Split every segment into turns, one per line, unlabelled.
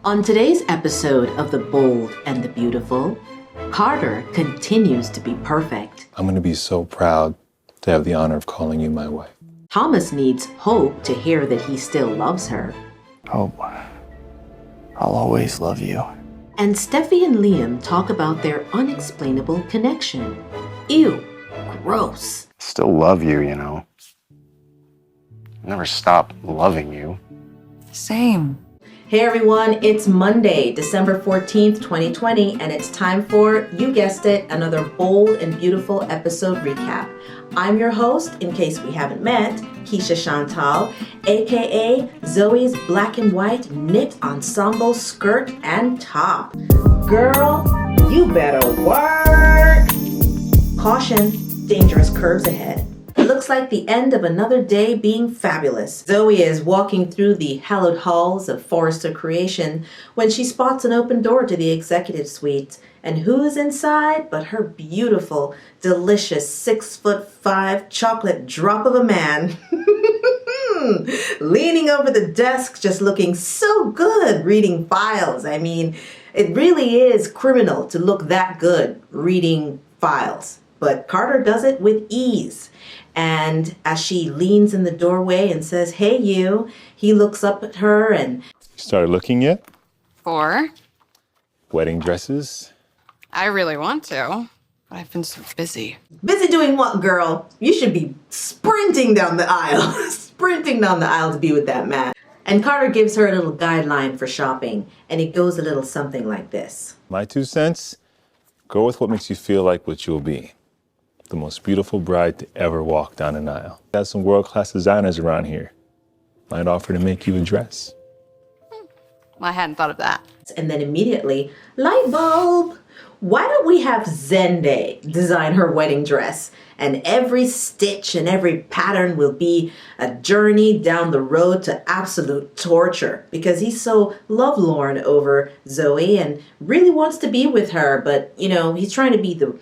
On today's episode of The Bold and the Beautiful, Carter continues to be perfect.
I'm going to be so proud to have the honor of calling you my wife.
Thomas needs Hope to hear that he still loves her.
Hope, I'll always love you.
And Steffy and Liam talk about their unexplainable connection. Ew, gross.
Still love you, you know. Never stop loving you.
Same.
Hey everyone, it's Monday, December 14th, 2020, and it's time for, you guessed it, another Bold and Beautiful episode recap. I'm your host, in case we haven't met, Keisha Chantal, aka Zoe's black and white knit ensemble skirt and top. Girl, you better work! Caution, dangerous curves ahead. It looks like the end of another day being fabulous. Zoe is walking through the hallowed halls of Forrester Creation when she spots an open door to the executive suite. And who is inside but her beautiful, delicious 6'5" chocolate drop of a man. Leaning over the desk, just looking so good reading files. I mean, it really is criminal to look that good reading files. But Carter does it with ease. And as she leans in the doorway and says, "Hey, you," he looks up at her and...
Started looking yet?
For?
Wedding dresses?
I really want to, but I've been so busy.
Busy doing what, girl? You should be sprinting down the aisle. Sprinting down the aisle to be with that man. And Carter gives her a little guideline for shopping. And it goes a little something like this.
My 2 cents? Go with what makes you feel like what you'll be. The most beautiful bride to ever walk down an aisle. Got some world-class designers around here. Might offer to make you a dress.
Well, I hadn't thought of that.
And then immediately, light bulb. Why don't we have Zende design her wedding dress? And every stitch and every pattern will be a journey down the road to absolute torture. Because he's so lovelorn over Zoe and really wants to be with her. But, you know, he's trying to be the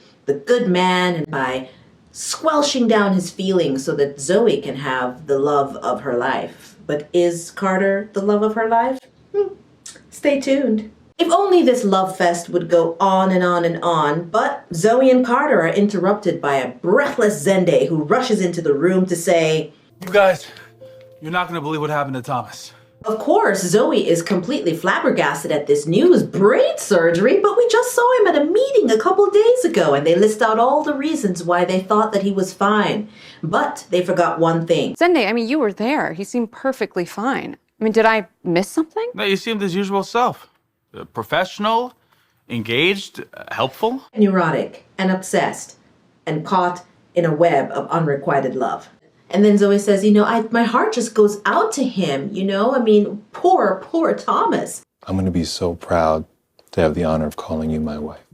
good man and by squelching down his feelings so that Zoe can have the love of her life. But is Carter the love of her life? Stay tuned. If only this love fest would go on and on and on, but Zoe and Carter are interrupted by a breathless Zende who rushes into the room to say,
"You guys, you're not gonna believe what happened to Thomas."
Of course, Zoe is completely flabbergasted at this news. Brain surgery, but we just saw him at a meeting a couple days ago, and they list out all the reasons why they thought that he was fine. But they forgot one thing.
Zende, I mean, you were there. He seemed perfectly fine. I mean, did I miss something?
No, you seemed his usual self. Professional, engaged, helpful.
Neurotic and obsessed and caught in a web of unrequited love. And then Zoe says, you know, my heart just goes out to him, you know? I mean, poor Thomas.
I'm going to be so proud to have the honor of calling you my wife.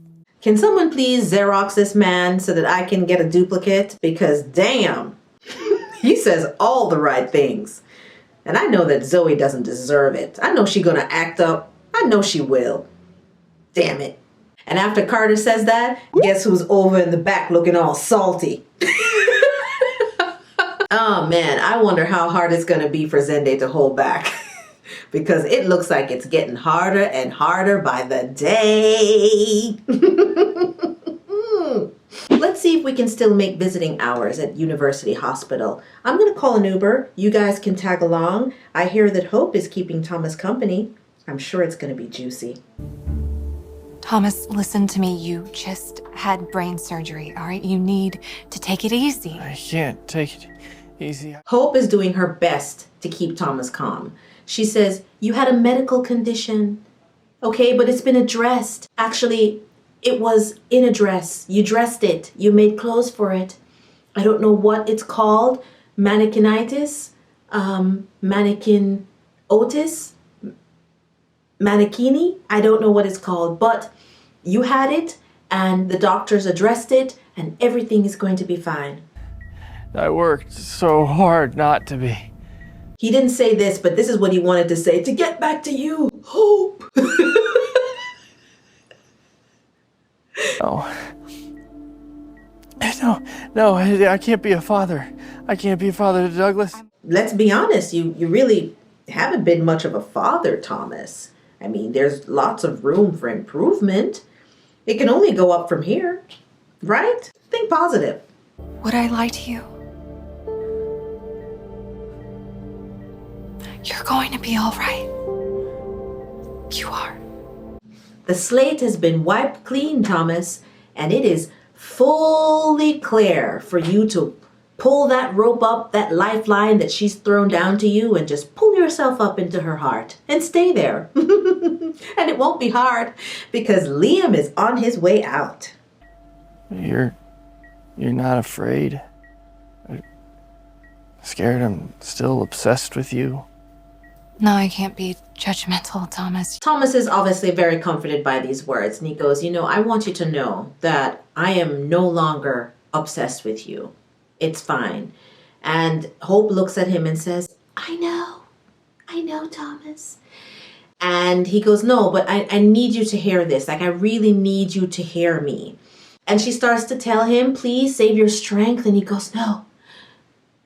Can someone please Xerox this man so that I can get a duplicate? Because damn, he says all the right things. And I know that Zoe doesn't deserve it. I know she's going to act up. I know she will. Damn it. And after Carter says that, guess who's over in the back looking all salty? Oh man, I wonder how hard it's going to be for Zende to hold back. Because it looks like it's getting harder and harder by the day. Let's see if we can still make visiting hours at University Hospital. I'm going to call an Uber. You guys can tag along. I hear that Hope is keeping Thomas company. I'm sure it's going to be juicy.
Thomas, listen to me. You just had brain surgery, all right? You need to take it easy.
I can't take it easy.
Hope is doing her best to keep Thomas calm. She says, you had a medical condition. Okay, but it's been addressed. Actually, it was in a dress. You dressed it. You made clothes for it. I don't know what it's called. Mannequinitis? Mannequin otis? Mannequini? I don't know what it's called, but you had it and the doctors addressed it and everything is going to be fine.
I worked so hard not to be.
He didn't say this, but this is what he wanted to say. To get back to you, Hope.
No, I can't be a father. I can't be a father to Douglas.
Let's be honest, you really haven't been much of a father, Thomas. I mean, there's lots of room for improvement. It can only go up from here, right? Think positive.
Would I lie to you? You're going to be all right. You are.
The slate has been wiped clean, Thomas, and it is fully clear for you to pull that rope up, that lifeline that she's thrown down to you, and just pull yourself up into her heart and stay there. And it won't be hard because Liam is on his way out.
You're not afraid? Scared I'm still obsessed with you?
No, I can't be judgmental, Thomas.
Thomas is obviously very comforted by these words, and he goes, I want you to know that I am no longer obsessed with you. It's fine. And Hope looks at him and says, I know, Thomas. And he goes, no, but I need you to hear this. Like, I really need you to hear me. And she starts to tell him, please save your strength. And he goes, no,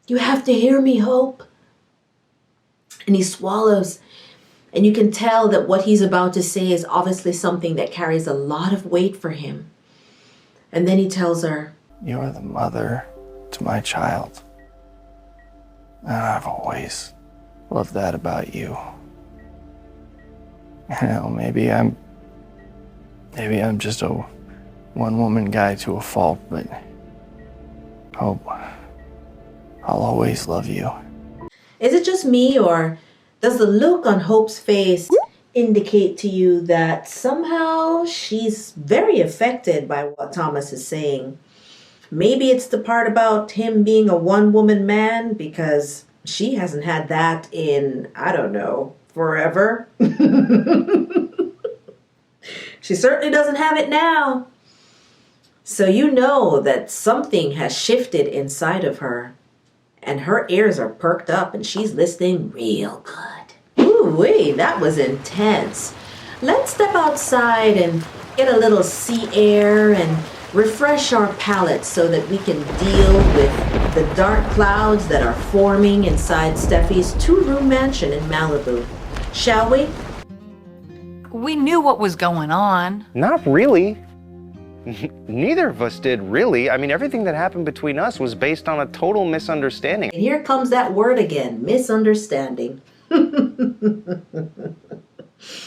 you have to hear me, Hope. And he swallows. And you can tell that what he's about to say is obviously something that carries a lot of weight for him. And then he tells her,
You're the mother to my child. And I've always loved that about you. Maybe I'm just a one-woman guy to a fault, but Hope, I'll always love you.
Is it just me, or does the look on Hope's face indicate to you that somehow she's very affected by what Thomas is saying? Maybe it's the part about him being a one-woman man, because she hasn't had that in, I don't know, forever. She certainly doesn't have it now. So you know that something has shifted inside of her, and her ears are perked up and she's listening real good. Ooh-wee, that was intense. Let's step outside and get a little sea air and refresh our palates so that we can deal with the dark clouds that are forming inside Steffi's 2-room mansion in Malibu. Shall we?
We knew what was going on.
Not really. Neither of us did, really. I mean, everything that happened between us was based on a total misunderstanding.
And here comes that word again, misunderstanding.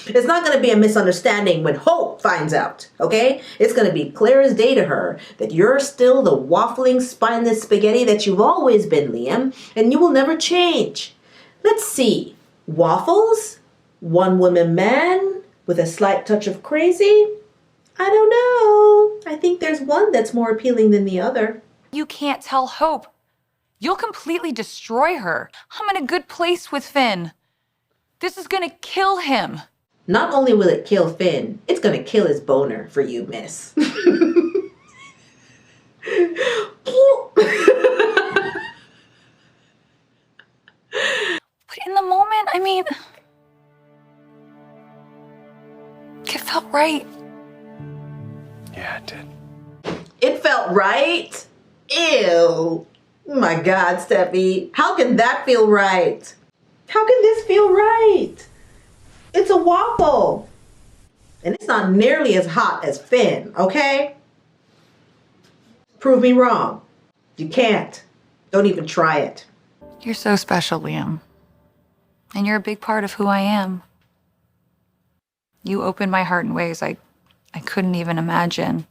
It's not going to be a misunderstanding when Hope finds out, okay? It's going to be clear as day to her that you're still the waffling, spineless spaghetti that you've always been, Liam, and you will never change. Let's see. Waffles? One-woman man with a slight touch of crazy? I don't know. I think there's one that's more appealing than the other.
You can't tell Hope. You'll completely destroy her. I'm in a good place with Finn. This is gonna kill him.
Not only will it kill Finn, it's gonna kill his boner for you, miss. But
in the moment, I mean, it felt right.
Yeah, it did.
it felt right? Ew. My God, Steffi. How can that feel right? How can this feel right? It's a waffle. And it's not nearly as hot as Finn, okay? Prove me wrong. You can't. Don't even try it.
You're so special, Liam. And you're a big part of who I am. You opened my heart in ways I couldn't even imagine.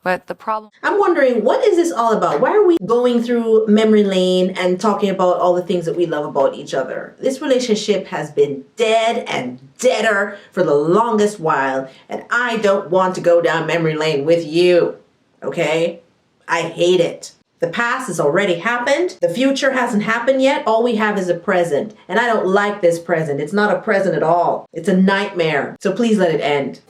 But the problem...
I'm wondering, what is this all about? Why are we going through memory lane and talking about all the things that we love about each other? This relationship has been dead and deader for the longest while, and I don't want to go down memory lane with you, okay? I hate it. The past has already happened. The future hasn't happened yet. All we have is a present, and I don't like this present. It's not a present at all. It's a nightmare. So please let it end.